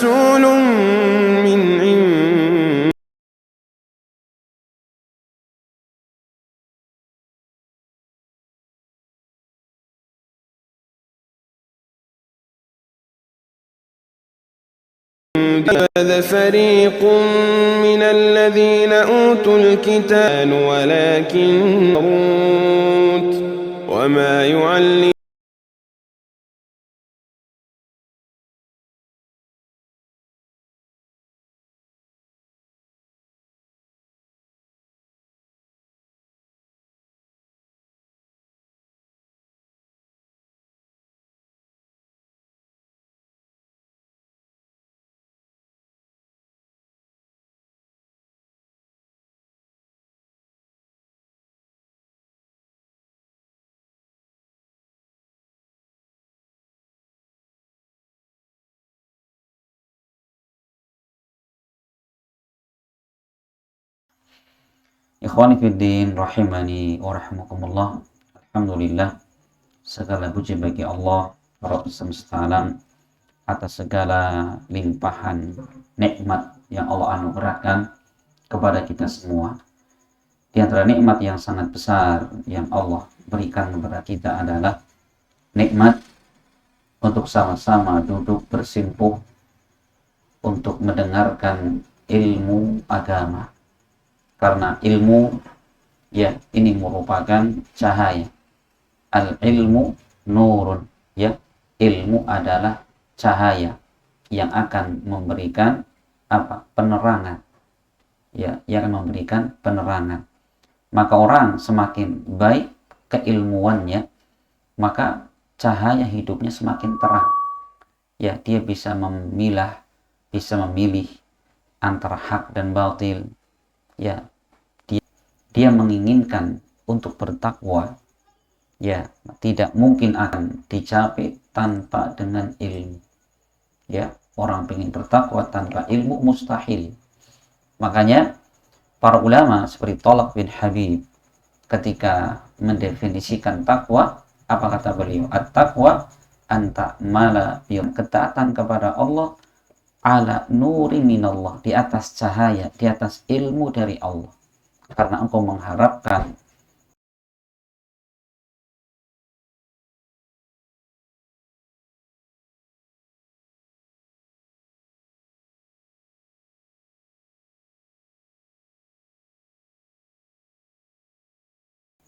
رسول من عند هذا فريق من الذين أوتوا الكتاب ولكن وما يعلم Ikhwani fiddin rahimani wa rahimakumullah. Alhamdulillah, segala puji bagi Allah Rabb semesta alam atas segala limpahan nikmat yang Allah anugerahkan kepada kita semua. Di antara nikmat yang sangat besar yang Allah berikan kepada kita adalah nikmat untuk sama-sama duduk bersimpuh untuk mendengarkan ilmu agama. Karena ilmu ya ini merupakan cahaya. Al-ilmu nurun, ya, ilmu adalah cahaya yang akan memberikan apa? Penerangan. Ya, yang akan memberikan penerangan. Maka orang semakin baik keilmuannya, maka cahaya hidupnya semakin terang. Ya, dia bisa memilah, bisa memilih antara hak dan batil. Ya, dia menginginkan untuk bertakwa, ya, tidak mungkin akan dicapai tanpa dengan ilmu. Ya, orang ingin bertakwa tanpa ilmu mustahil. Makanya para ulama seperti Thalaq bin Habib ketika mendefinisikan takwa, apa kata beliau? At-taqwa anta mala bium, ketaatan kepada Allah ala nuri minallah, di atas cahaya, di atas ilmu dari Allah. Karena engkau mengharapkan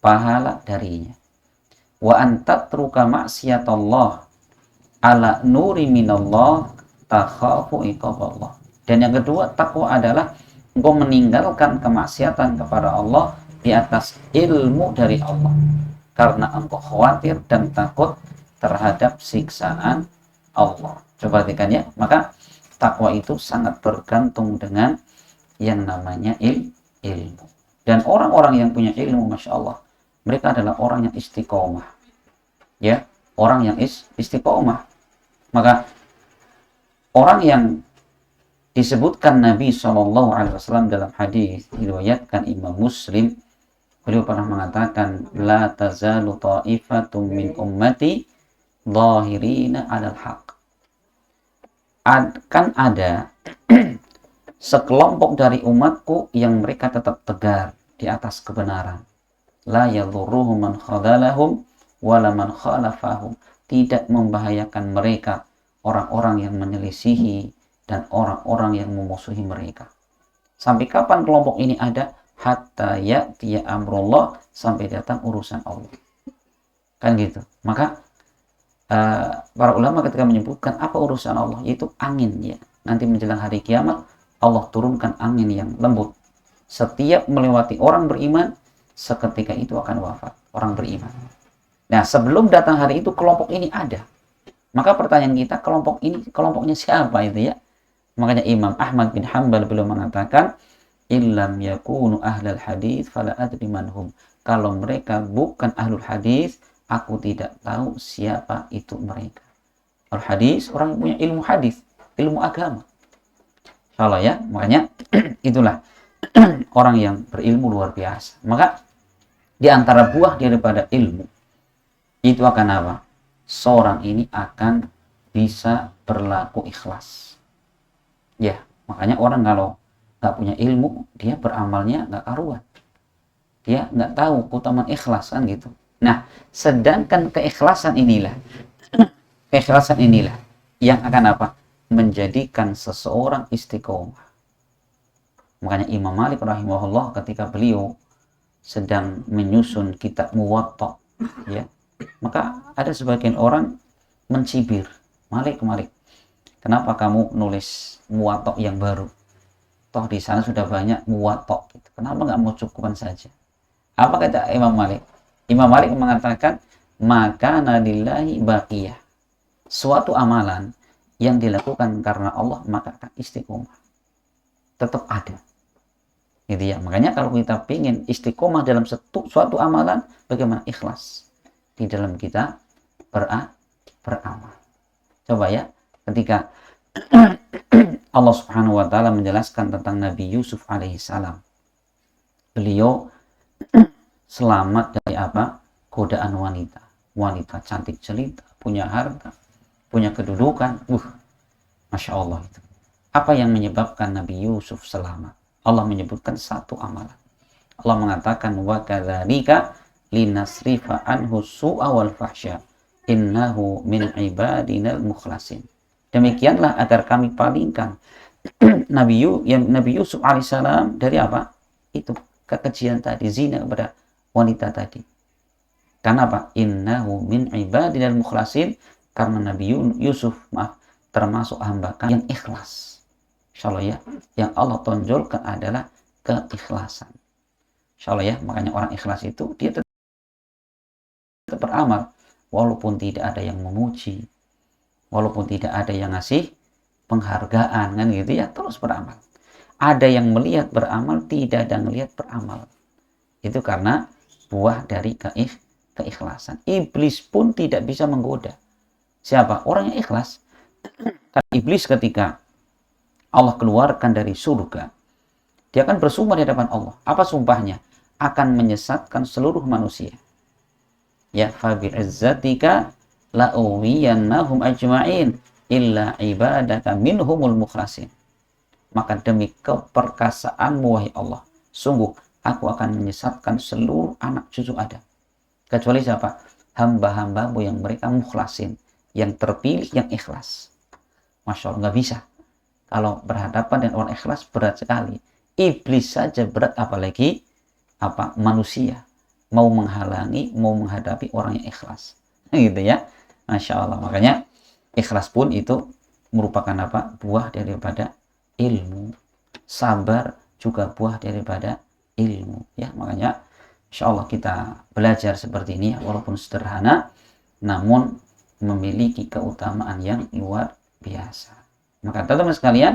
pahala darinya. Wa antatruka maksiatallah ala nuri minallah takhafu iqaballah. Dan yang kedua, takwa adalah engkau meninggalkan kemaksiatan kepada Allah di atas ilmu dari Allah, karena engkau khawatir dan takut terhadap siksaan Allah. Coba perhatikan ya, maka takwa itu sangat bergantung dengan yang namanya ilmu. Dan orang-orang yang punya ilmu, Masya Allah, mereka adalah orang yang istiqomah. Ya, orang yang istiqomah. Maka orang yang disebutkan Nabi SAW dalam hadis diriwayatkan Imam Muslim, beliau pernah mengatakan, la tazalu ta'ifatum min ummati zahirina 'alal haq. Akan ada sekelompok dari umatku yang mereka tetap tegar di atas kebenaran. La yadhurruhum man khadalahum wala man khalafahum. Tidak membahayakan mereka orang-orang yang menyelisihi dan orang-orang yang memusuhi mereka. Sampai kapan kelompok ini ada? Hatta ya'tiya amrullah, sampai datang urusan Allah. Kan gitu. Maka para ulama ketika menyebutkan apa urusan Allah, yaitu angin, ya. Nanti menjelang hari kiamat Allah turunkan angin yang lembut. Setiap melewati orang beriman, seketika itu akan wafat orang beriman. Nah, sebelum datang hari itu kelompok ini ada. Maka pertanyaan kita, kelompok ini kelompoknya siapa itu, ya? Makanya Imam Ahmad bin Hanbal belum mengatakan, illam yakunu ahlal hadis fala adri manhum. Kalau mereka bukan ahlul hadis, aku tidak tahu siapa itu mereka. Al hadis, orang yang punya ilmu hadis, ilmu agama. Insyaallah, ya. Makanya itulah orang yang berilmu luar biasa. Maka di antara buah daripada ilmu itu akan apa? Seorang ini akan bisa berlaku ikhlas. Ya, makanya orang kalau nggak punya ilmu, dia beramalnya nggak karuan. Dia nggak tahu keutamaan ikhlas kan gitu. Nah, sedangkan keikhlasan inilah yang akan apa? Menjadikan seseorang istiqomah. Makanya Imam Malik rahimahullah ketika beliau sedang menyusun kitab Muwatta, ya, maka ada sebagian orang mencibir, Malik, Malik, kenapa kamu nulis Muwatta yang baru? Toh di sana sudah banyak Muwatta, gitu. Kenapa nggak mau cukupkan saja? Apa kata Imam Malik? Imam Malik mengatakan, maka nadillahi baqiyah. Suatu amalan yang dilakukan karena Allah maka akan istiqomah. Tetap ada. Gitu ya. Makanya kalau kita ingin istiqomah dalam suatu amalan, bagaimana ikhlas di dalam kita beramal. Coba ya, ketika Allah Subhanahu wa taala menjelaskan tentang Nabi Yusuf alaihissalam. Beliau selamat dari apa? Godaan wanita. Wanita cantik jelita, punya harta, punya kedudukan. Masya Allah itu. Apa yang menyebabkan Nabi Yusuf selamat? Allah menyebutkan satu amalan. Allah mengatakan, wa kadzalika linasrifa anhu su'a wal fahsya innahu min ibadinal mukhlasin. Demikianlah agar kami palingkan Nabi Yusuf alaihissalam dari apa? Itu kekejian tadi, zina kepada wanita tadi. Karena apa? Innahu min ibadinal mukhlasin, karena Nabi Yusuf termasuk hamba yang ikhlas. Insyaallah ya, yang Allah tonjolkan adalah keikhlasan. Insyaallah ya, makanya orang ikhlas itu dia tetap beramal walaupun tidak ada yang memuji, walaupun tidak ada yang ngasih penghargaan kan gitu ya, terus beramal. Ada yang melihat beramal, tidak ada yang melihat beramal. Itu karena buah dari keikhlasan. Iblis pun tidak bisa menggoda. Siapa? Orang yang ikhlas. Karena iblis ketika Allah keluarkan dari surga, dia akan bersumpah di hadapan Allah. Apa sumpahnya? Akan menyesatkan seluruh manusia. Ya, fa bi'izzatika la'uwiyannahum ajma'in illa ibadaka minhumul mukhlasin. Maka demi keperkasaanmu wahai Allah, sungguh aku akan menyesatkan seluruh anak cucu Adam. Kecuali siapa? Hamba-hambamu yang mereka mukhlasin, yang terpilih, yang ikhlas. Masya Allah, nggak bisa. Kalau berhadapan dengan orang ikhlas berat sekali. Iblis saja berat, apalagi manusia mau menghalangi, mau menghadapi orang yang ikhlas. Gitu ya. Masya Allah. Makanya ikhlas pun itu merupakan buah daripada ilmu. Sabar juga buah daripada ilmu. Ya, makanya insya Allah kita belajar seperti ini, walaupun sederhana, namun memiliki keutamaan yang luar biasa. Maka teman-teman sekalian,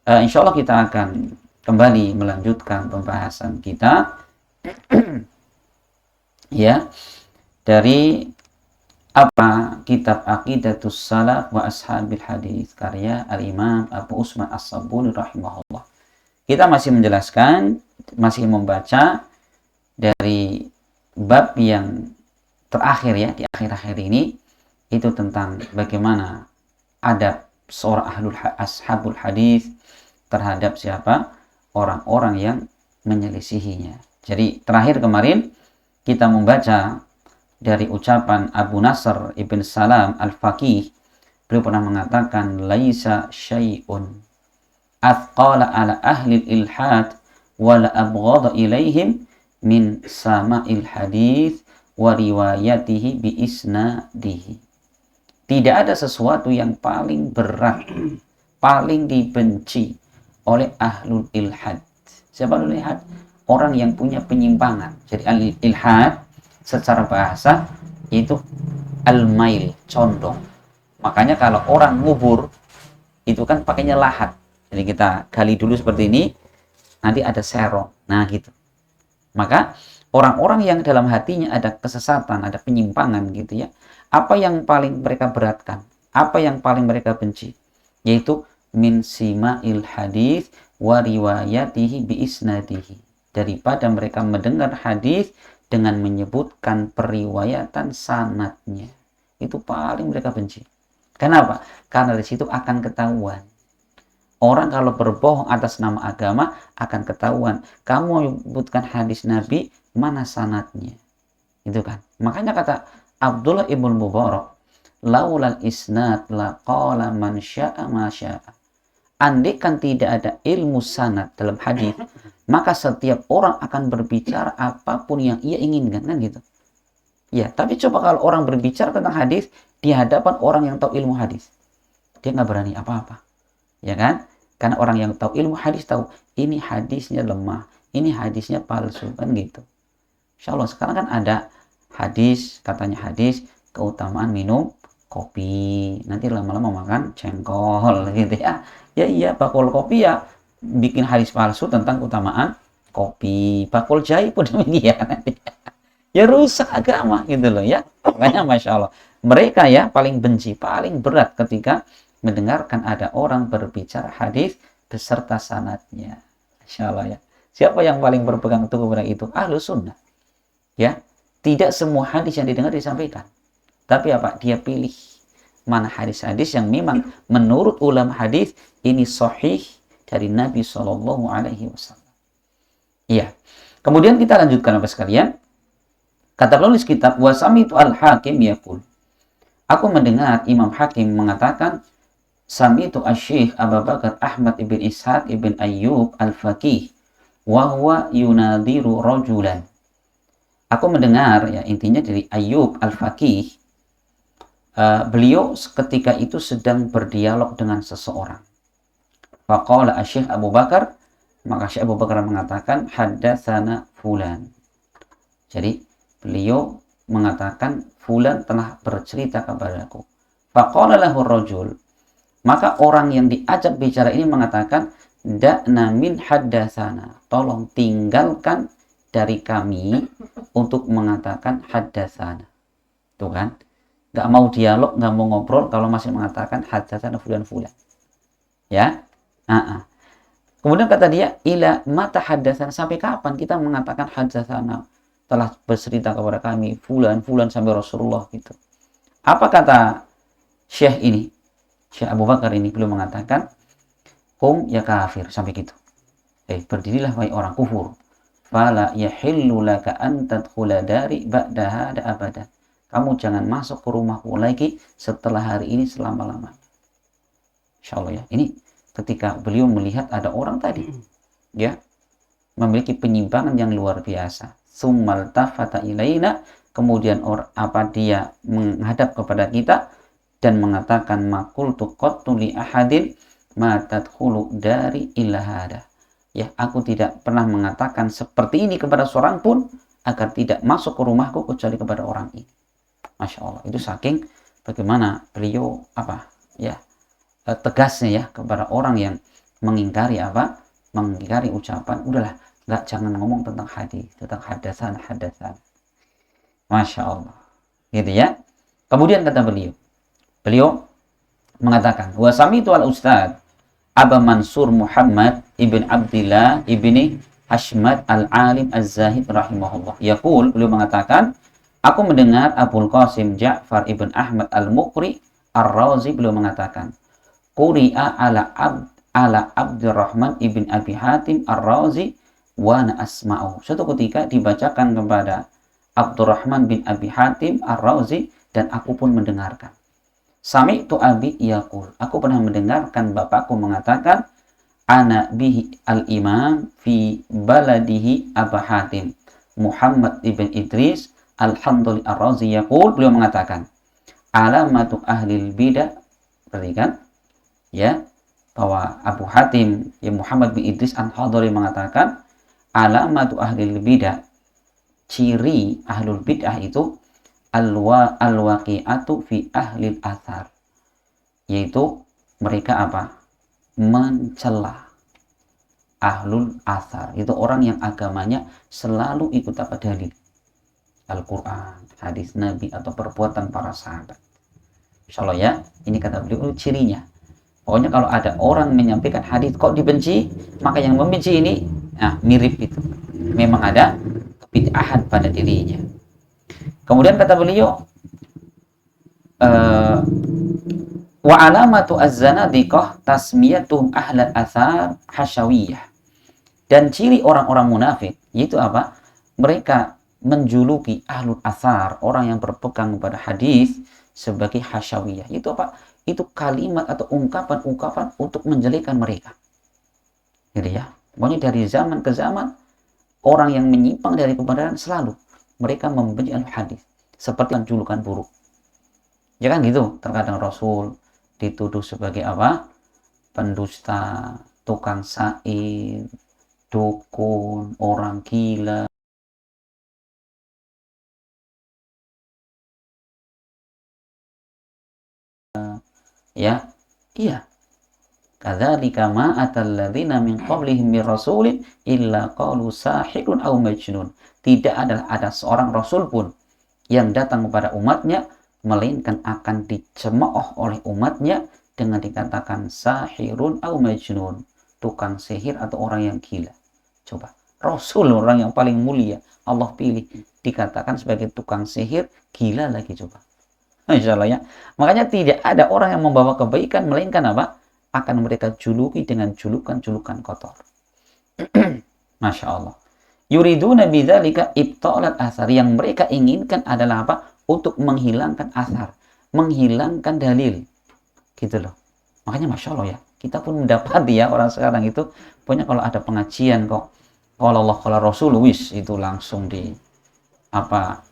insya Allah kita akan kembali melanjutkan pembahasan kita ya dari kitab Aqidatus Salaf wa Ashabil Hadis karya Al-Imam Abu Usman As-Sabuni rahimahullah. Kita masih menjelaskan, masih membaca dari bab yang terakhir ya, di akhir-akhir ini, itu tentang bagaimana adab seorang ashabul hadis terhadap siapa? Orang-orang yang menyelisihinya. Jadi terakhir kemarin kita membaca dari ucapan Abu Nasr Ibn Salam Al-Faqih. Beliau pernah mengatakan, laisa syai'un athqala ala ahli ilhad wala abghada ilaihim min sama'il hadis wa riwayatihi bi isnadihi. Tidak ada sesuatu yang paling berat, paling dibenci oleh ahlul ilhad. Siapa ahlul ilhad? Orang yang punya penyimpangan. Jadi al-ilhad secara bahasa itu al-mail, condong. Makanya kalau orang ngubur itu kan pakainya lahat. Jadi kita gali dulu seperti ini, nanti ada serong. Nah gitu. Maka orang-orang yang dalam hatinya ada kesesatan, ada penyimpangan gitu ya, apa yang paling mereka beratkan? Apa yang paling mereka benci? Yaitu min sima'il hadis wa riwayatihi bi isnadihi. Daripada mereka mendengar hadis dengan menyebutkan periwayatan sanadnya. Itu paling mereka benci. Kenapa? Karena di situ akan ketahuan Orang kalau berbohong atas nama agama akan ketahuan. Kamu menyebutkan hadis Nabi, mana sanadnya? Itu kan. Makanya kata Abdullah ibn Mubarak, laulal isnad laqala man syaa ma syaa. Andaikan tidak ada ilmu sanad dalam hadis, maka setiap orang akan berbicara apapun yang ia inginkan, kan gitu. Ya, tapi coba kalau orang berbicara tentang hadis di hadapan orang yang tahu ilmu hadis, dia nggak berani apa-apa, ya kan? Karena orang yang tahu ilmu hadis tahu ini hadisnya lemah, ini hadisnya palsu, kan gitu. Insya Allah sekarang kan ada hadis, katanya hadis keutamaan minum kopi, nanti lama-lama makan jengkol gitu ya. Ya iya, bakul kopi ya bikin hadis palsu tentang keutamaan kopi. Bakul jahe pun demikian. Ya rusak agama gitu loh ya. Makanya Masya Allah, mereka ya paling benci, paling berat ketika mendengarkan ada orang berbicara hadis beserta sanadnya. Masya Allah ya. Siapa yang paling berpegang teguh pada itu? Ahlus sunnah. Ya, tidak semua hadis yang didengar disampaikan. Tapi apa? Dia pilih mana hadis-hadis yang memang menurut ulama hadis ini sahih dari Nabi Shallallahu Alaihi Wasallam. Iya. Kemudian kita lanjutkan Bapak sekalian. Kata penulis kitab, wasamitu al-Hakim yaqul. Aku mendengar Imam Hakim mengatakan, samitu asy-Syaikh Abu Bakar Ahmad ibn Ishaq ibn Ayyub al-Faqih wa huwa yunadiru rajulan. Aku mendengar, ya intinya dari Ayyub al-Faqih, beliau ketika itu sedang berdialog dengan seseorang. Faqala asy-Syaikh Abu Bakar, maka Syekh Abu Bakar mengatakan haddatsana fulan. Jadi beliau mengatakan fulan telah bercerita kepadaku. Faqala lahu rajul, maka orang yang diajak bicara ini mengatakan da'na min haddatsana, tolong tinggalkan dari kami untuk mengatakan haddatsana. Tuh kan? Gak mau dialog, gak mau ngobrol kalau masih mengatakan haddatsana fulan-fulan. Ya. Kemudian kata dia, ila mata haddatsana, sampai kapan kita mengatakan haddatsana, telah bercerita kepada kami fulan-fulan sampai Rasulullah gitu. Apa kata Syekh ini? Syekh Abu Bakar ini belum mengatakan hum ya kafir, sampai gitu. Berdirilah wahai orang kufur. Fala yahillu laka an tadkhula dari ba'da hada abadan. Kamu jangan masuk ke rumahku lagi setelah hari ini selama-lamanya. Insyaallah ya. Ini ketika beliau melihat ada orang tadi ya memiliki penyimpangan yang luar biasa. Tsummal tafata ilaina, kemudian dia menghadap kepada kita dan mengatakan maqultu qattu li ahadin ma tadkhulu dari illa hada. Ya, aku tidak pernah mengatakan seperti ini kepada seorang pun agar tidak masuk ke rumahku kecuali kepada orang ini. Masya Allah, itu saking bagaimana beliau tegasnya ya kepada orang yang mengingkari mengingkari ucapan, udahlah, jangan ngomong tentang hadis, tentang haddatsan. Masya Allah, gitu ya. Kemudian kata beliau mengatakan, wa sami'tu al-ustad Aba Mansur Muhammad ibn Abdillah ibni Hashmad al-Alim az-Zahid rahimahullah. Yaqul, beliau mengatakan, aku mendengar Abul Qasim Ja'far ibn Ahmad al-Muqri ar-Razi, beliau mengatakan, Quri'a ala Abdurrahman ibn Abi Hatim ar-Razi wa ana asma'u. Suatu ketika dibacakan kepada Abdurrahman bin Abi Hatim ar-Razi dan aku pun mendengarkan. Sami'tu abi yaqul, aku pernah mendengarkan bapakku mengatakan, ana bihi al-imam fi baladihi Abu Hatim Muhammad ibn Idris al-Handali ar-Razi yaqul, beliau mengatakan, alamatu ahlil bidah, perhatikan ya, bahwa Abu Hatim ya Muhammad bin Idris al-Handali mengatakan, alamatu ahlil bidah, ciri ahlul bidah itu al-waqi'atu fi ahlil athar, yaitu mereka mencela ahlul athar, itu orang yang agamanya selalu ikut dalil Al-Quran, hadis Nabi atau perbuatan para sahabat. Insyaallah ya, ini kata beliau cirinya. Pokoknya kalau ada orang menyampaikan hadis kok dibenci, maka yang membenci ini mirip itu, memang ada kebid'ahan pada dirinya. Kemudian kata beliau, Wa alamatu az-zanadiqah tasmiyatuhum ahlal athar hasyawiyah. Dan ciri orang-orang munafik yaitu apa? Mereka menjuluki ahlul athar, orang yang berpegang pada hadis, sebagai hasyawiyah. Itu apa? Itu kalimat atau ungkapan-ungkapan untuk menjelekan mereka. Gitu ya. Pokoknya dari zaman ke zaman, orang yang menyimpang dari kebenaran selalu mereka membenci al-hadis, seperti julukan buruk. Ya kan gitu. Terkadang Rasul dituduh sebagai apa? Pendusta, tukang syair, dukun, orang gila. Ya, iya. Kadzalika ma atalladzina min qablihim min rasulin illa qalu sahirun aw majnun. Tidak ada seorang rasul pun yang datang kepada umatnya melainkan akan dicemooh oleh umatnya dengan dikatakan sahirun aw majnun, tukang sihir atau orang yang gila. Coba, rasul orang yang paling mulia Allah pilih dikatakan sebagai tukang sihir, gila lagi coba. Insya Allah ya. Makanya tidak ada orang yang membawa kebaikan melainkan apa? Akan mereka juluki dengan julukan-julukan kotor. Masya Allah. Yuriduna bidzalika ibtalat athar. Yang mereka inginkan adalah apa? Untuk menghilangkan athar, menghilangkan dalil. Gitu loh. Makanya Masya Allah ya. Kita pun mendapati ya orang sekarang itu punya kalau ada pengajian kok. Kalau Allah kalau Rasul wis itu langsung dicap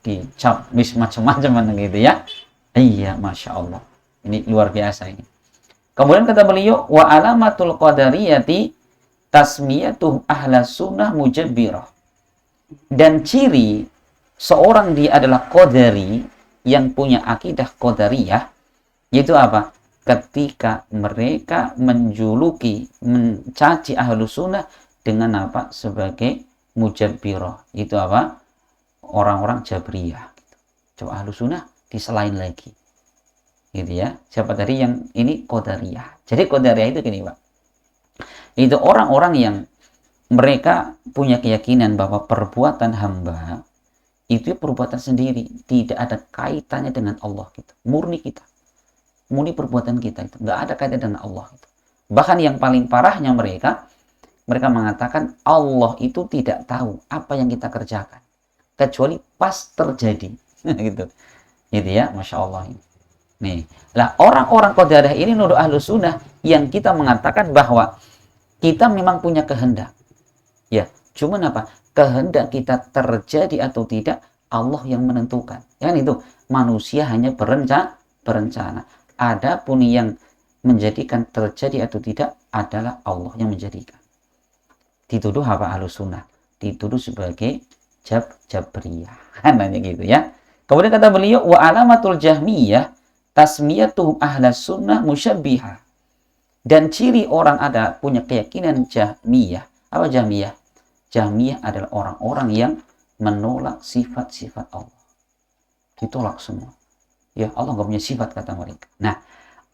wis macam-macam gitu ya. Iya, Masya Allah. Ini luar biasa ini. Kemudian kata beliau, wa alamatul qadariyati tasmiyatuh ahla sunnah mujabbirah. Dan ciri seorang dia adalah qadari yang punya akidah qadariyah, yaitu apa? Ketika mereka menjuluki, mencaci ahlu sunnah dengan apa? Sebagai mujabbirah. Itu apa? Orang-orang jabriyah. Coba ahlu sunnah diselain lagi. Gitu ya. Siapa tadi yang ini qadariyah. Jadi qadariyah itu gini, Pak. Itu orang-orang yang mereka punya keyakinan bahwa perbuatan hamba itu perbuatan sendiri, tidak ada kaitannya dengan Allah gitu. Murni kita. Murni perbuatan kita itu, enggak ada kaitannya dengan Allah gitu. Bahkan yang paling parahnya mereka mengatakan Allah itu tidak tahu apa yang kita kerjakan kecuali pas terjadi. Gitu. Gitu ya, Masya Allah ini. Nih, lah orang-orang qadariyah ini nuduh ahlu sunnah yang kita mengatakan bahwa kita memang punya kehendak. Ya, cuman apa? Kehendak kita terjadi atau tidak, Allah yang menentukan. Kan itu, manusia hanya berencana. Adapun yang menjadikan terjadi atau tidak adalah Allah yang menjadikan. Dituduh apa ahlu sunnah? Dituduh sebagai jabriyah. Kan nanya gitu ya. Kemudian kata beliau, wa alamatul jahmiyah tasmiyatuhum ahla sunnah musyabbihah. Dan ciri orang ada punya keyakinan jahmiyah. Apa jahmiyah? Jahmiyah adalah orang-orang yang menolak sifat-sifat Allah. Ditolak semua. Ya Allah nggak punya sifat kata mereka. Nah,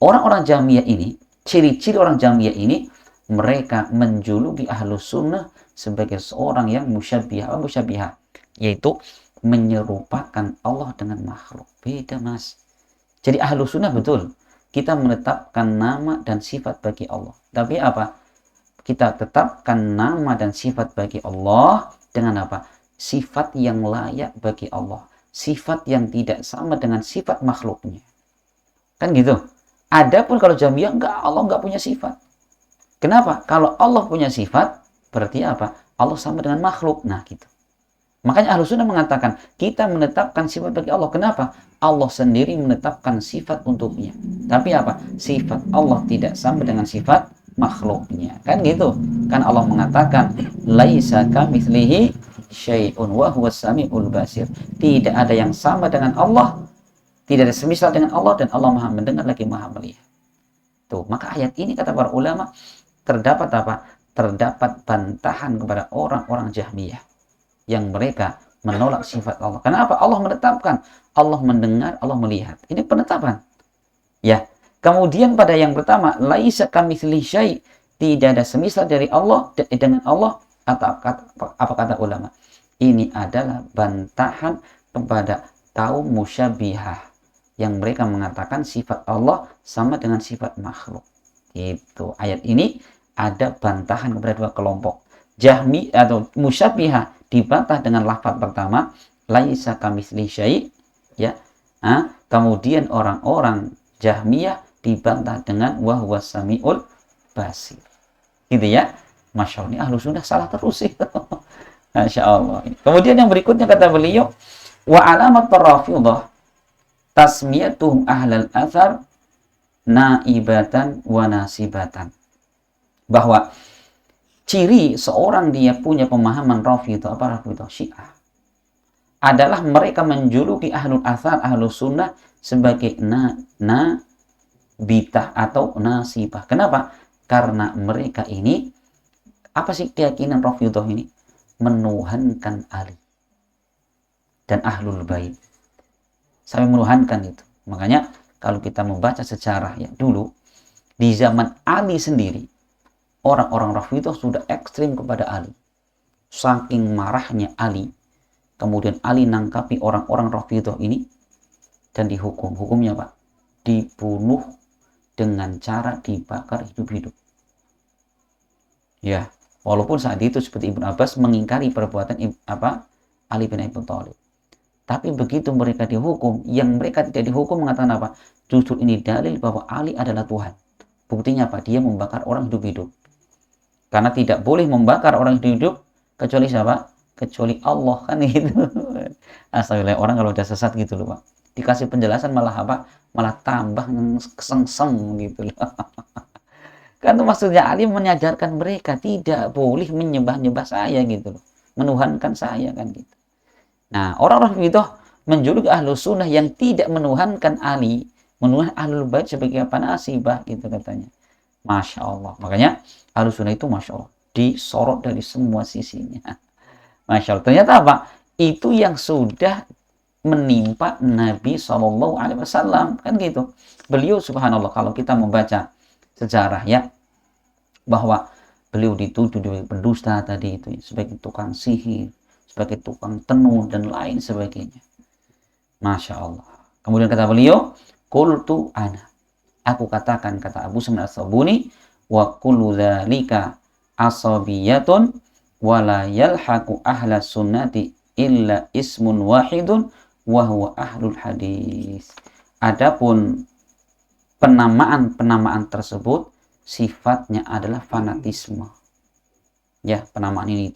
orang-orang jahmiyah ini, ciri-ciri orang jahmiyah ini, mereka menjuluki ahlu sunnah sebagai seorang yang musyabbihah. Apa musyabbihah? Yaitu menyerupakan Allah dengan makhluk. Beda mas. Jadi ahlu sunnah betul. Kita menetapkan nama dan sifat bagi Allah. Tapi apa? Kita tetapkan nama dan sifat bagi Allah dengan apa? Sifat yang layak bagi Allah. Sifat yang tidak sama dengan sifat makhluknya. Kan gitu. Adapun kalau jahmiyah Allah enggak punya sifat. Kenapa? Kalau Allah punya sifat, berarti apa? Allah sama dengan makhluk. Nah gitu. Makanya ahlu sunnah mengatakan, kita menetapkan sifat bagi Allah. Kenapa? Allah sendiri menetapkan sifat untuknya. Tapi apa? Sifat Allah tidak sama dengan sifat makhluknya. Kan gitu. Kan Allah mengatakan, laisa kamitslihi syai'un wa huwas samiul basir. Tidak ada yang sama dengan Allah, tidak ada semisal dengan Allah, dan Allah Maha mendengar lagi Maha melihat. Tuh, maka ayat ini kata para ulama terdapat apa? Terdapat bantahan kepada orang-orang Jahmiyah yang mereka menolak sifat Allah. Kenapa? Allah menetapkan, Allah mendengar, Allah melihat. Ini penetapan. Ya. Kemudian pada yang pertama, laisa kamitslihi syai', tidak ada semisal dari Allah dengan Allah. Atau apa kata ulama? Ini adalah bantahan kepada kaum musyabbihah. yang mereka mengatakan sifat Allah sama dengan sifat makhluk. Itu ayat ini ada bantahan kepada dua kelompok. Jahmi atau Musyabbihah dibantah dengan lafaz pertama, laisa kamitsli syai', ya. Kemudian orang-orang Jahmiyah dibantah dengan wa huwas samiul basir. Gitu ya. Masya Allah, ini ahlu sunnah salah terus itu. Masya Allah. Kemudian yang berikutnya kata beliau, wa alamat rafidah tasmiyatuhum ahlal athar naibatan wa nasibatan. Bahwa ciri seorang dia punya pemahaman Rafidah, apa Rafidah? Syiah, adalah mereka menjuluki ahlul athar, ahlul sunnah sebagai bitah atau nasibah. Kenapa? Karena mereka ini, apa sih keyakinan Rafidah ini? Menuhankan Ali dan ahlul bait. Sampai menuhankan itu. Makanya kalau kita membaca sejarah ya dulu, di zaman Ali sendiri, orang-orang Rafidah sudah ekstrim kepada Ali. Saking marahnya Ali, kemudian Ali nangkapi orang-orang Rafidah ini dan dihukum. Hukumnya Pak, dibunuh dengan cara dibakar hidup-hidup. Ya, walaupun saat itu seperti Ibnu Abbas mengingkari perbuatan Ali bin Abi Thalib. Tapi begitu mereka dihukum, yang mereka tidak dihukum mengatakan apa? Justru ini dalil bahwa Ali adalah Tuhan. Buktinya apa? Dia membakar orang hidup-hidup. Karena tidak boleh membakar orang hidup-hidup kecuali siapa? Kecuali Allah, kan gitu. Astagfirullah, orang kalau udah sesat gitu loh Pak. Dikasih penjelasan malah apa? Malah tambah kesengsem gitu loh. Kan itu maksudnya Ali menyadarkan mereka tidak boleh menyembah-nyembah saya gitu loh. Menuhankan saya kan gitu. Nah, orang-orang itu menjuluki ahlu sunnah yang tidak menuhankan Ali, menuhankan ahlul bait sebagai apa? Nasibah gitu katanya. Masya Allah. Makanya ahlu sunnah itu Masya Allah disorot dari semua sisinya. Masya Allah. Ternyata apa? Itu yang sudah menimpa Nabi SAW kan gitu. Beliau subhanallah, kalau kita membaca sejarah ya, bahwa beliau dituduh sebagai pendusta tadi itu, sebagai tukang sihir, sebagai tukang tenun dan lain sebagainya. Masya Allah. Kemudian kata beliau, qultu ana, aku katakan, kata Abu Sa'id As-Sabuni, wa kullu dzalika asabiyatun wa la yalhaqu ahla sunnati illa ismun wahidun wa huwa ahlul hadis. Adapun penamaan tersebut sifatnya adalah fanatisme. Ya, penamaan ini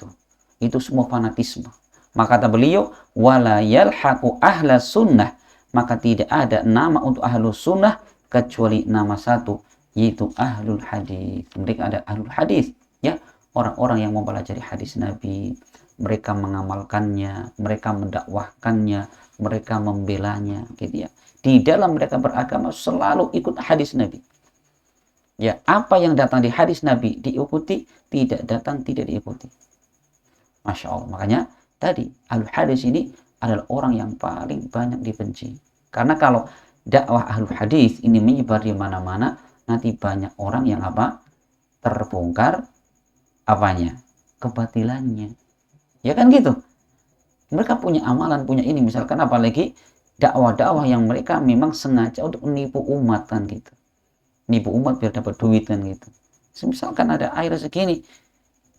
itu semua fanatisme. Maka kata beliau, wala yalhaqu ahla sunnah, maka tidak ada nama untuk ahlu sunnah kecuali nama satu, yaitu ahlul hadis. Mereka ada ahlul hadis, ya, orang-orang yang mempelajari hadis Nabi, mereka mengamalkannya, mereka mendakwahkannya, mereka membelanya, gitu ya. Di dalam mereka beragama selalu ikut hadis Nabi. Ya, apa yang datang di hadis Nabi diikuti, tidak datang tidak diikuti. Masya Allah. Makanya tadi ahlul hadis ini adalah orang yang paling banyak dibenci. Karena kalau dakwah ahlul hadis ini menyebar di mana-mana, nanti banyak orang yang apa? Terbongkar apanya? Kebatilannya. Ya kan gitu. Mereka punya amalan, punya ini, misalkan apalagi dakwah-dakwah yang mereka memang sengaja untuk menipu umat kan gitu. Nipu umat biar dapat duit kan gitu. Misalkan ada air segini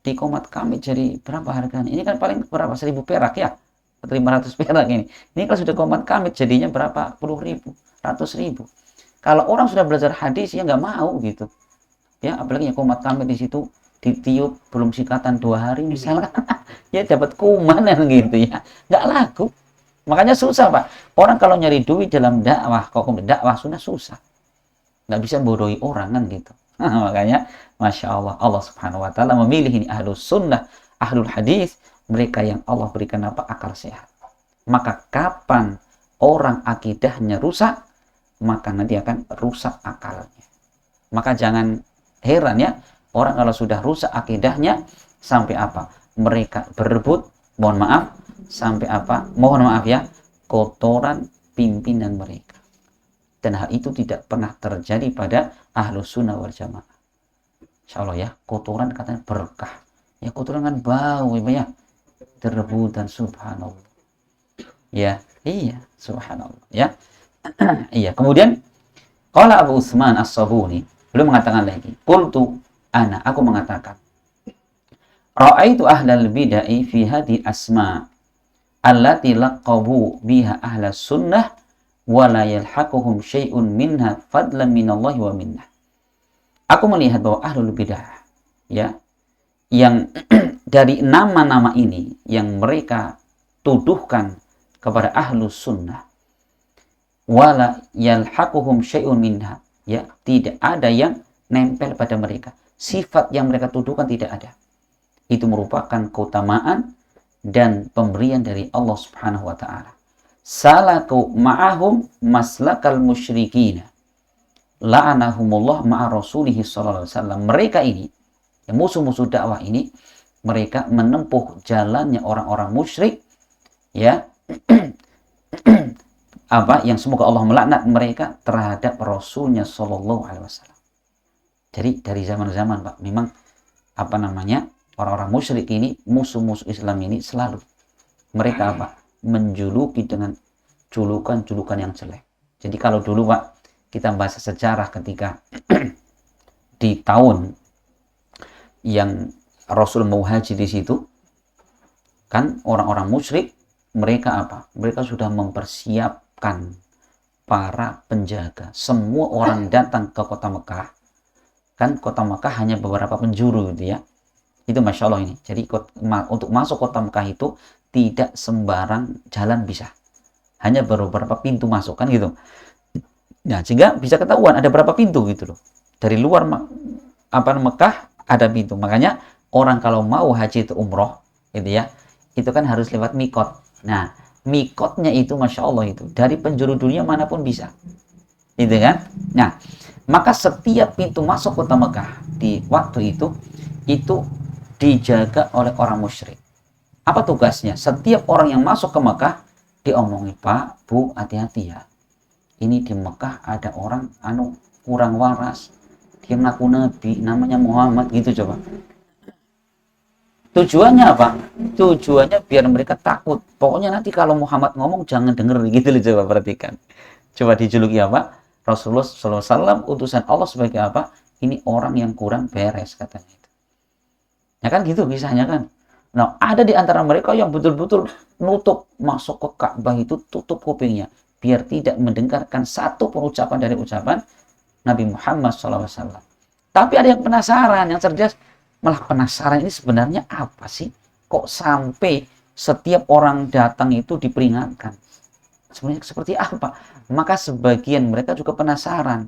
di Komat Kamit jadi berapa harganya? Ini kan paling berapa? 1.000 perak ya? 500 perak ini. Ini kalau sudah Komat Kamit jadinya berapa? Puluh ribu, ratus ribu. Kalau orang sudah belajar hadis ya nggak mau gitu. Ya, apalagi yang Komat Kamit di situ ditiup belum sikatan 2 hari misalkan ya dapat kuman gitu ya. Nggak laku. Makanya susah Pak. Orang kalau nyari duit dalam dakwah, kok dakwah sunnah susah. Nggak bisa bodohi orang kan gitu. Makanya Masya Allah, Allah subhanahu wa ta'ala memilih ini ahlus sunnah, ahlul hadis, mereka yang Allah berikan apa? Akal sehat. Maka kapan orang akidahnya rusak, maka nanti akan rusak akalnya. Maka jangan heran ya, orang kalau sudah rusak akidahnya, sampai apa? Mereka berebut, mohon maaf, sampai apa? Mohon maaf ya, kotoran pimpinan mereka. Dan hal itu tidak pernah terjadi pada ahlus sunnah wal jamaah. Insya Allah ya, kotoran katanya berkah. Ya kotoran kan bau ya, rebutan subhanallah. Ya, iya subhanallah ya. Iya, kemudian qala Abu Utsman As-Sabuni, beliau mengatakan lagi, qultu aku mengatakan, ra'aitu ahlal bid'ah fi hadhihi asma' allati laqabu biha ahlas sunnah wa la yalhaquhum syai'un minha fadlan minallahi wa minnah. Aku melihat bahwa ahlul bidah, ya, yang dari nama-nama ini yang mereka tuduhkan kepada ahlus sunnah, wala yalhaquhum syai'un minha, ya, tidak ada yang nempel pada mereka. Sifat yang mereka tuduhkan tidak ada. Itu merupakan keutamaan dan pemberian dari Allah Subhanahu wa taala. Salaku ma'ahum maslakal musyrikina la'anahumullah ma'a rasulihi sallallahu alaihi wasallam. Mereka ini, yang musuh-musuh dakwah ini, mereka menempuh jalannya orang-orang musyrik, ya, yang semoga Allah melaknat mereka terhadap rasulnya sallallahu alaihi wasallam. Jadi dari zaman-zaman, Pak, memang orang-orang musyrik ini, musuh-musuh Islam ini selalu mereka menjuluki dengan julukan-julukan yang jelek. Jadi kalau dulu, Pak, kita bahas sejarah ketika di tahun yang Rasul mau haji di situ, kan orang-orang musyrik mereka mereka sudah mempersiapkan para penjaga. Semua orang datang ke kota Mekah, kan kota Mekah hanya beberapa penjuru gitu ya. Itu Masya Allah ini. Jadi untuk masuk kota Mekah itu tidak sembarang jalan bisa. Hanya beberapa pintu masuk, kan gitu. Nah, sehingga bisa ketahuan ada berapa pintu gitu loh. Dari luar Mekah ada pintu. Makanya orang kalau mau haji itu umroh gitu ya, itu kan harus lewat mikot. Nah, mikotnya itu Masya Allah itu dari penjuru dunia manapun bisa. Gitu kan? Nah, maka setiap pintu masuk kota Mekah di waktu itu dijaga oleh orang musyrik. Apa tugasnya? Setiap orang yang masuk ke Mekah diomongin, Pak, Bu, hati-hati ya. Ini di Mekah ada orang kurang waras, dia ngaku nabi, namanya Muhammad, gitu coba. Tujuannya apa? Tujuannya biar mereka takut. Pokoknya nanti kalau Muhammad ngomong jangan denger, gitu loh, coba perhatikan. Coba dijuluki apa? Rasulullah SAW utusan Allah sebagai apa? Ini orang yang kurang beres, katanya itu. Ya kan gitu kisahnya kan. Nah, ada di antara mereka yang betul-betul nutup, masuk ke Ka'bah itu tutup kupingnya biar tidak mendengarkan satu ucapan dari ucapan Nabi Muhammad SAW. Tapi ada yang penasaran, yang cerdas malah penasaran, ini sebenarnya apa sih? Kok sampai setiap orang datang itu diperingatkan? Sebenarnya seperti apa? Maka sebagian mereka juga penasaran.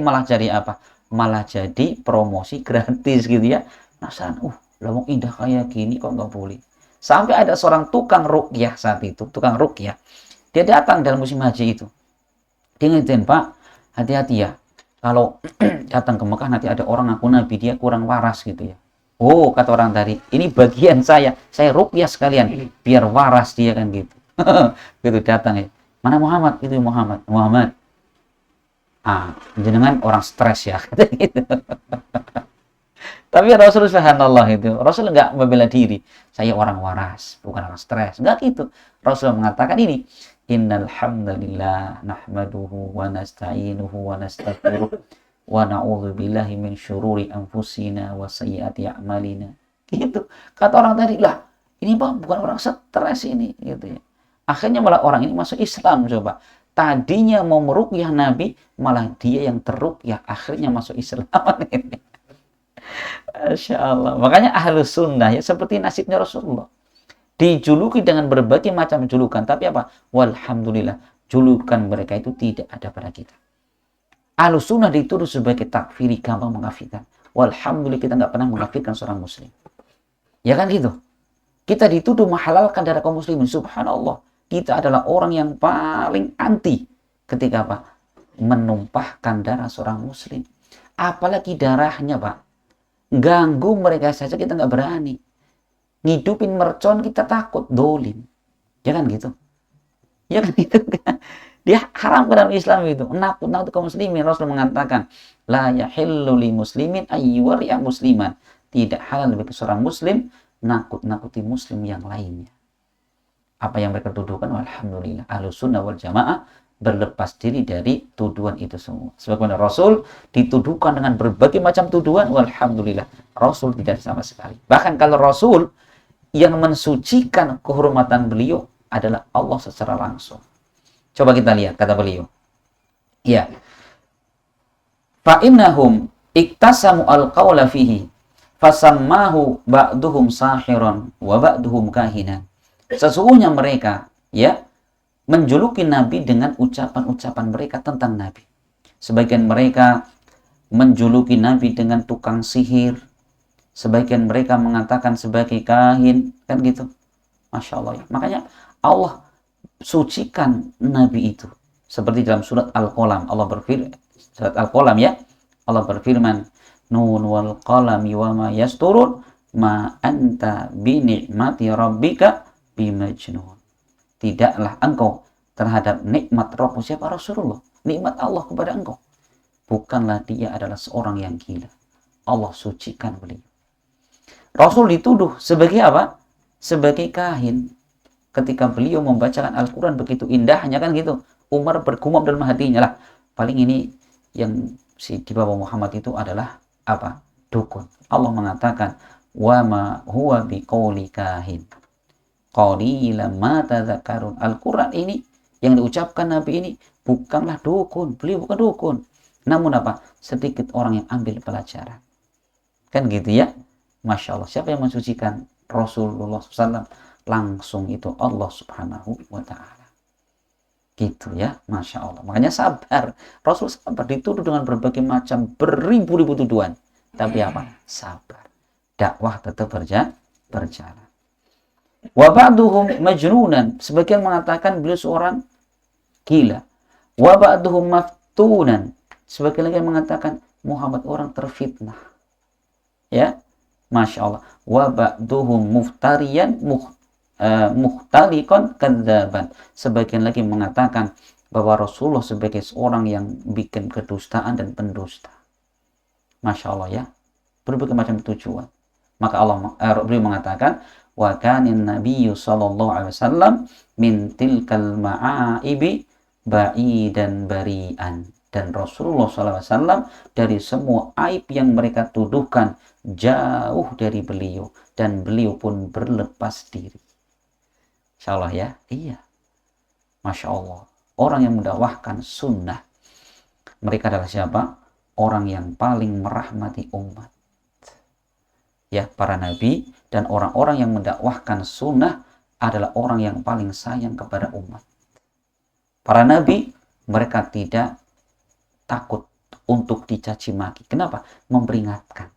Malah jadi apa? Malah jadi promosi gratis gitu ya. Penasaran, lawang indah kayak gini kok nggak boleh. Sampai ada seorang tukang ruqyah saat itu, tukang ruqyah. Dia datang dalam musim haji itu. Dia ngingetin, Pak, hati-hati ya. Kalau datang ke Mekah nanti ada orang ngaku nabi, dia kurang waras gitu ya. Oh, kata orang tadi, ini bagian saya ruqyah sekalian, biar waras dia, kan gitu. Gitu datang ya. Mana Muhammad? Itu Muhammad. Jenengan orang stres ya, kata gitu. Tapi Rasul subhanallah itu, Rasul nggak membela diri. Saya orang waras, bukan orang stres. Nggak gitu. Rasul mengatakan ini, innal hamdalillah nahmaduhu wa nasta'inuhu wa nastaghfiruh wa na'udzu billahi min syururi anfusina wa sayyiati a'malina. Gitu. Kata orang tadi, lah, ini bukan orang stres ini, gitu ya. Akhirnya malah orang ini masuk Islam, coba. Tadinya mau meruqyah Nabi, malah dia yang terruqyah, akhirnya masuk Islam. Masya Allah. Makanya ahlus sunnah ya seperti nasibnya Rasulullah. Dijuluki dengan berbagai macam julukan. Tapi apa? Walhamdulillah. Julukan mereka itu tidak ada pada kita. Ahlus sunnah dituduh sebagai takfiri, gampang mengkafirkan. Walhamdulillah kita nggak pernah mengkafirkan seorang muslim. Ya kan gitu. Kita dituduh menghalalkan darah kaum muslimin. Subhanallah. Kita adalah orang yang paling anti ketika apa? Menumpahkan darah seorang muslim. Apalagi darahnya, Pak. Ganggu mereka saja kita nggak berani. Ngidupin mercon kita takut, dolim. Ya kan gitu. Ya kan gitu kan. Dia haram ke dalam Islam itu. Nakut-nakut kaum muslimin. Rasul mengatakan, la yahillu li muslimin ayyuwari'a musliman. Tidak halal bagi seorang muslim nakut-nakuti muslim yang lainnya. Apa yang mereka tuduhkan, alhamdulillah, ahlus sunnah wal jamaah berlepas diri dari tuduhan itu semua. Sebagaimana Rasul dituduhkan dengan berbagai macam tuduhan, walhamdulillah Rasul tidak sama sekali. Bahkan kalau Rasul yang mensucikan kehormatan beliau adalah Allah secara langsung. Coba kita lihat kata beliau. Ya. Fa innahum iktasamu al-qawla fihi fasammahu ba'duhum sahiran wa ba'duhum kahinan. Sesungguhnya mereka ya menjuluki Nabi dengan ucapan-ucapan mereka tentang Nabi. Sebagian mereka menjuluki Nabi dengan tukang sihir. Sebagian mereka mengatakan sebagai kahin. Kan gitu. Masya Allah ya. Makanya Allah sucikan Nabi itu. Seperti dalam surat Al-Qalam. Allah berfirman. Surat Al-Qalam ya. Allah berfirman. Nun wal qalami wa ma yasturun. Ma anta bini'mati rabbika bimajnun. Tidaklah engkau terhadap nikmat Rabbmu. Siapa? Rasulullah. Nikmat Allah kepada engkau. Bukanlah dia adalah seorang yang gila. Allah sucikan beliau. Rasul dituduh sebagai apa? Sebagai kahin. Ketika beliau membacakan Al-Quran begitu indahnya kan gitu. Umar bergumam dalam hatinya lah. Paling ini yang di bawah Muhammad itu adalah apa? Dukun. Allah mengatakan wa ma huwa biqauli kahin. Qalilan ma tadhakkarun. Al-Quran ini yang diucapkan Nabi ini bukanlah dukun. Beliau bukan dukun. Namun apa? Sedikit orang yang ambil pelajaran. Kan gitu ya. Masya Allah. Siapa yang mensucikan Rasulullah SAW? Langsung itu Allah Subhanahu wa ta'ala. Gitu ya. Masya Allah. Makanya sabar. Rasul sabar. Dituduh dengan berbagai macam beribu-ribu tuduhan. Tapi apa? Sabar. Dakwah tetap berjalan. Wa ba'duhum majnunan. Sebagian mengatakan beliau seorang gila. Wa ba'duhum maftunan. Sebagian lagi mengatakan Muhammad orang terfitnah. Ya. Masya Allah. Wa ba'duhum muftariyan muhtaliqan kadzaban. Sebagian lagi mengatakan bahwa Rasulullah sebagai seorang yang bikin kedustaan dan pendusta. Masya Allah ya. Berbagai macam tujuan. Maka beliau mengatakan wa kanin nabiyyu sallallahu alaihi wasallam min tilkal ma'aibi ba'idan bari'an. Dan Rasulullah sallallahu alaihi wasallam dari semua aib yang mereka tuduhkan jauh dari beliau. Dan beliau pun berlepas diri. Insya Allah ya. Iya. Masya Allah. Orang yang mendakwahkan sunnah. Mereka adalah siapa? Orang yang paling merahmati umat. Ya, para nabi dan orang-orang yang mendakwahkan sunnah adalah orang yang paling sayang kepada umat. Para nabi, mereka tidak takut untuk dicaci maki. Kenapa? Memperingatkan.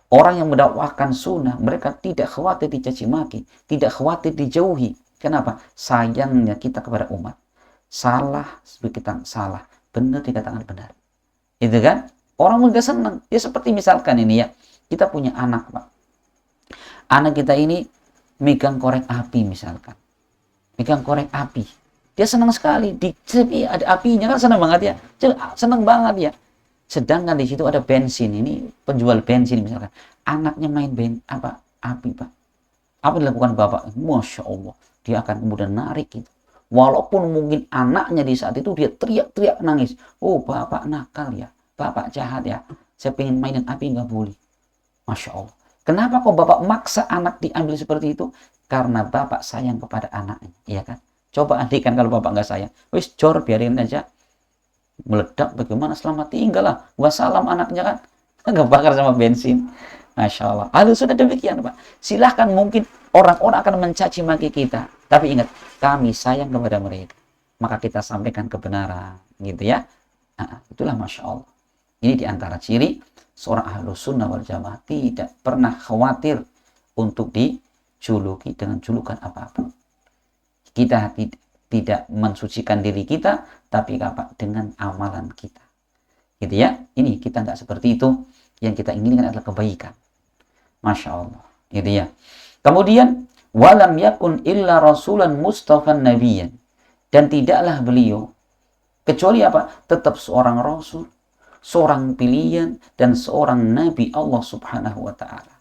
Orang yang mendakwahkan sunnah, mereka tidak khawatir dicaci maki, tidak khawatir dijauhi. Kenapa? Sayangnya kita kepada umat. Salah, kita salah. Benar dikatakan benar. Itu kan? Orang muda senang. Ya seperti misalkan ini ya. Kita punya anak, Pak. Anak kita ini megang korek api misalkan. Megang korek api. Dia senang sekali. Di sini ada apinya kan senang banget ya. Senang banget ya. Sedangkan di situ ada bensin. Ini penjual bensin misalkan. Anaknya main api, Pak. Apa dilakukan bapak? Masya Allah. Dia akan kemudian narik itu. Walaupun mungkin anaknya di saat itu dia teriak-teriak nangis. Oh, bapak nakal ya. Bapak jahat ya. Saya pengen mainin api nggak boleh. Masya Allah. Kenapa kok bapak maksa anak diambil seperti itu? Karena bapak sayang kepada anaknya. Iya kan? Coba andikan kalau bapak nggak sayang. Wis jor biarin aja. Meledak bagaimana? Selamat tinggal lah. Wassalam anaknya kan. Nggak bakar sama bensin. Masya Allah. Lalu sudah demikian Pak. Silahkan mungkin orang-orang akan mencaci maki kita. Tapi ingat, kami sayang kepada mereka. Maka kita sampaikan kebenaran. Gitu ya. Nah, itulah Masya Allah. Ini diantara ciri seorang ahlus sunnah wal jamaah tidak pernah khawatir untuk dijuluki dengan julukan apapun. Kita tidak mensucikan diri kita, tapi apa? Dengan amalan kita. Gitu ya. Ini kita nggak seperti itu. Yang kita inginkan adalah kebaikan. Masya Allah. Gitu ya. Kemudian, walam yakun illa rasulan mustafan nabiyan. Dan tidaklah beliau, kecuali apa? Tetap seorang rasul, seorang pilihan, dan seorang nabi Allah subhanahu wa ta'ala.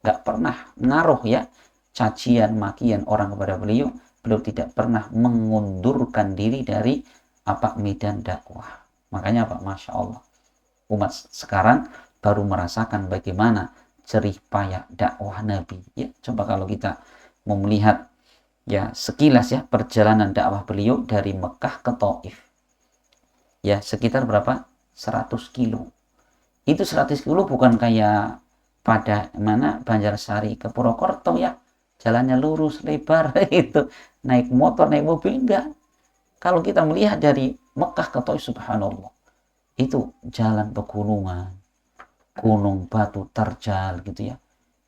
Gak pernah ngaruh ya, cacian, makian orang kepada beliau. Beliau tidak pernah mengundurkan diri dari medan dakwah. Makanya Masya Allah, umat sekarang baru merasakan bagaimana jerih payah dakwah Nabi. Ya, coba kalau kita mau melihat ya sekilas ya perjalanan dakwah beliau dari Mekah ke Taif. Ya, sekitar berapa? 100 kilo. Itu 100 kilo bukan kayak pada mana Banjarsari ke Purwokerto ya. Jalannya lurus, lebar itu. Naik motor, naik mobil, enggak. Kalau kita melihat dari Mekah ke Taif, subhanallah, itu jalan pegunungan, gunung batu terjal gitu ya,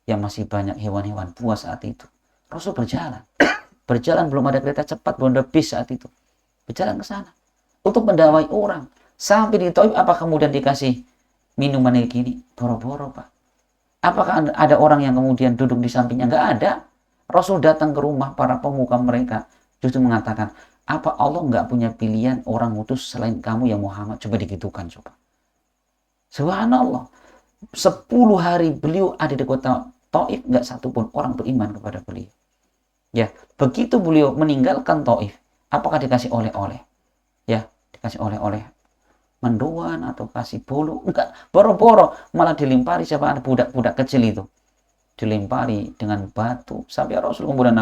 yang masih banyak hewan-hewan buas saat itu. Rasul berjalan belum ada kereta cepat, belum ada bis saat itu, berjalan ke sana untuk mendakwai orang. Sampai di Taif, apa kemudian dikasih minuman kayak gini? Boro-boro Pak. Apakah ada orang yang kemudian duduk di sampingnya? Nggak ada. Rasul datang ke rumah para pemuka mereka, justru mengatakan, apa Allah nggak punya pilihan orang utus selain kamu ya Muhammad? Coba digitukan coba. Subhanallah. 10 hari beliau ada di kota Taif, nggak satupun orang beriman kepada beliau. Ya, begitu beliau meninggalkan Taif, apakah dikasih oleh-oleh? Ya, dikasih oleh-oleh mendoan atau kasih bolu? Enggak, boro-boro malah dilempari siapa budak-budak kecil itu. Dilempari dengan batu sampai Rasul kemudian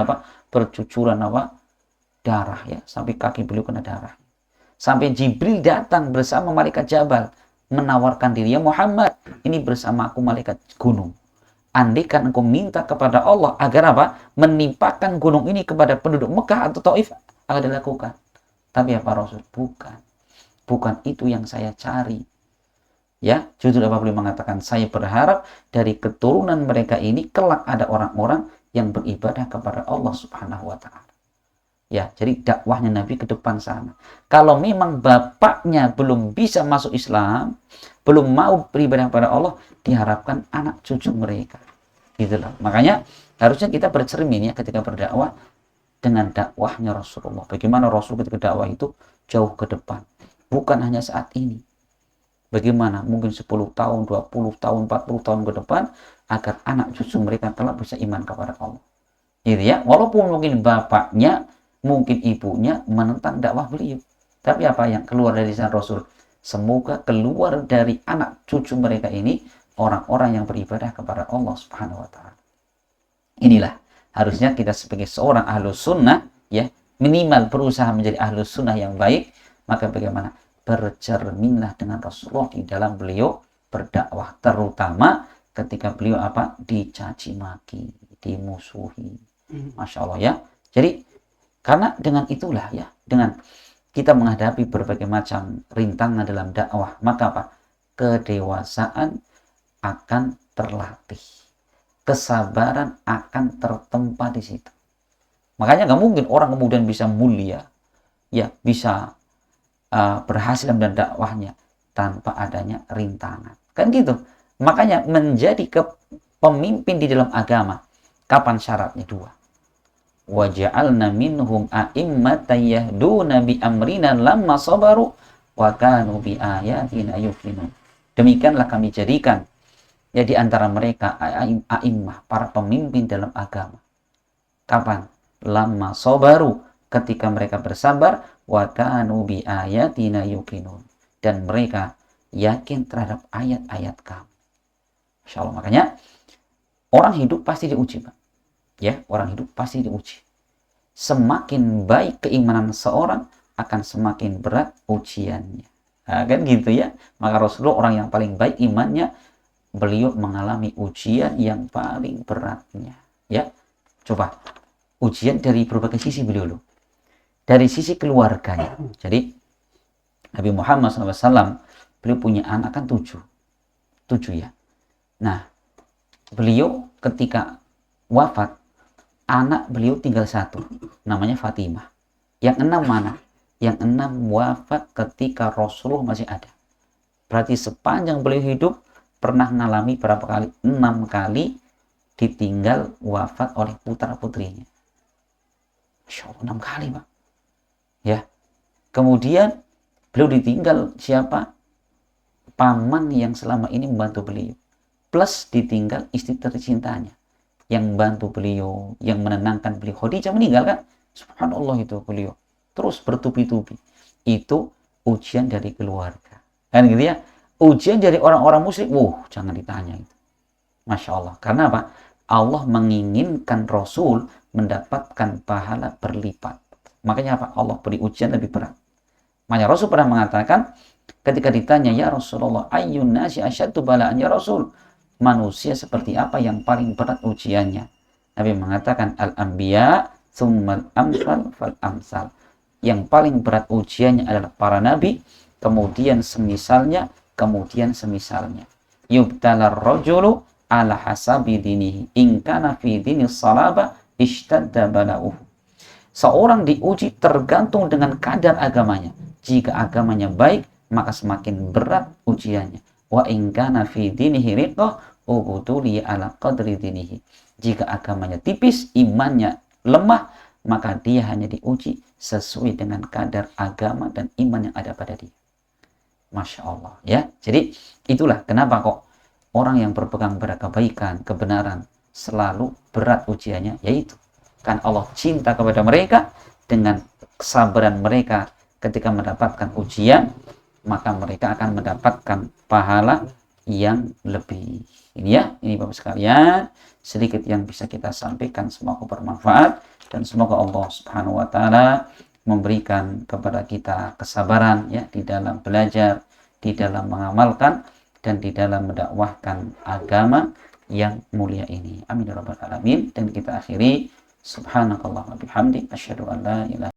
bercucuran darah ya, sampai kaki beliau kena darah. Sampai Jibril datang bersama malaikat Jabal menawarkan diri, ya Muhammad, ini bersama aku malaikat gunung. Andaikan engkau minta kepada Allah agar menimpakan gunung ini kepada penduduk Mekah atau Taif, akan dilakukan. Tapi apa Rasul? Bukan itu yang saya cari. Ya, justru beliau mengatakan, saya berharap dari keturunan mereka ini kelak ada orang-orang yang beribadah kepada Allah Subhanahu wa taala. Ya, jadi dakwahnya Nabi ke depan sana. Kalau memang bapaknya belum bisa masuk Islam, belum mau beribadah kepada Allah, diharapkan anak cucu mereka. Gitulah. Makanya harusnya kita bercermin ya ketika berdakwah dengan dakwahnya Rasulullah. Bagaimana Rasul ketika dakwah itu jauh ke depan. Bukan hanya saat ini. Bagaimana mungkin 10 tahun, 20 tahun, 40 tahun ke depan agar anak cucu mereka telah bisa iman kepada Allah. Gitu ya. Walaupun mungkin bapaknya, mungkin ibunya menentang dakwah beliau. Tapi apa yang keluar dari lisan Rasul? Semoga keluar dari anak cucu mereka ini orang-orang yang beribadah kepada Allah Subhanahu wa taala. Inilah harusnya kita sebagai seorang ahlus sunnah ya, minimal berusaha menjadi ahlus sunnah yang baik. Maka bagaimana? Bercerminlah dengan Rasulullah di dalam beliau berdakwah, terutama ketika beliau dicaci maki, dimusuhi. Masya Allah ya. Jadi karena dengan itulah ya, dengan kita menghadapi berbagai macam rintangan dalam dakwah, maka kedewasaan akan terlatih, kesabaran akan tertempa di situ. Makanya nggak mungkin orang kemudian bisa mulia, ya bisa berhasil dalam dakwahnya tanpa adanya rintangan. Kan gitu. Makanya menjadi pemimpin di dalam agama, kapan syaratnya? 2. Wa ja'alna minhum a'immatan yahduna bi amrina lamma sabaru wa kanu bi ayatina yuqinun. Demikianlah kami jadikan ya di antara mereka a'immah, para pemimpin dalam agama. Kapan? Lamma sabaru, ketika mereka bersabar, wa kanu bi ayatina yuqinun, dan mereka yakin terhadap ayat-ayat kami. Insyaallah. Makanya orang hidup pasti diuji, Pak. Ya, orang hidup pasti diuji. Semakin baik keimanan seorang, akan semakin berat ujiannya. Nah, kan gitu ya. Maka Rasulullah orang yang paling baik imannya, beliau mengalami ujian yang paling beratnya. Ya, coba ujian dari berbagai sisi beliau loh. Dari sisi keluarganya. Jadi Nabi Muhammad SAW, beliau punya anak kan 7 ya. Nah, beliau ketika wafat, anak beliau tinggal 1, namanya Fatimah. Yang 6 mana? Yang 6 wafat ketika Rasulullah masih ada. Berarti sepanjang beliau hidup pernah mengalami berapa kali? 6 kali ditinggal wafat oleh putra-putrinya. Masya Allah, 6 kali, Pak. Ya. Kemudian beliau ditinggal siapa? Paman yang selama ini membantu beliau. Plus ditinggal istri tercintanya yang membantu beliau, yang menenangkan beliau. Khadijah meninggal kan? Subhanallah itu beliau. Terus bertubi-tubi. itu ujian dari keluarga. Kan gitu ya. Ujian dari orang-orang musyrik, jangan ditanya itu. Masya Allah. Karena apa? Allah menginginkan Rasul mendapatkan pahala berlipat. Makanya apa? Allah beri ujian lebih berat. Makanya Rasul pernah mengatakan, ketika ditanya, ya Rasulullah, ayyun nasi asyaddu bala'an, ya Rasul, manusia seperti apa yang paling berat ujiannya? Nabi mengatakan, al-anbiya tsummal amsal fal amsal. Yang paling berat ujiannya adalah para nabi, kemudian semisalnya, kemudian semisalnya. Yubtalar rajulu ala hasabi dinihi, in kana fi dinis salaba ishtadda bala'uhu. Seorang diuji tergantung dengan kadar agamanya. Jika agamanya baik, maka semakin berat ujiannya. Wa in kana fi dinihi riqah ubtuli ala qadri dinihi. Jika agamanya tipis, imannya lemah, maka dia hanya diuji sesuai dengan kadar agama dan iman yang ada pada dia. Masya Allah, ya. Jadi itulah kenapa kok orang yang berpegang pada kebaikan, kebenaran selalu berat ujiannya, yaitu kan Allah cinta kepada mereka. Dengan kesabaran mereka ketika mendapatkan ujian, maka mereka akan mendapatkan pahala yang lebih. Ini ya, ini Bapak sekalian, sedikit yang bisa kita sampaikan, semoga bermanfaat dan semoga Allah Subhanahu wa taala memberikan kepada kita kesabaran ya di dalam belajar, di dalam mengamalkan dan di dalam mendakwahkan agama yang mulia ini. Amin ya rabbal alamin. Dan kita akhiri subhanakallah wa bihamdik asyhadu an la ilaha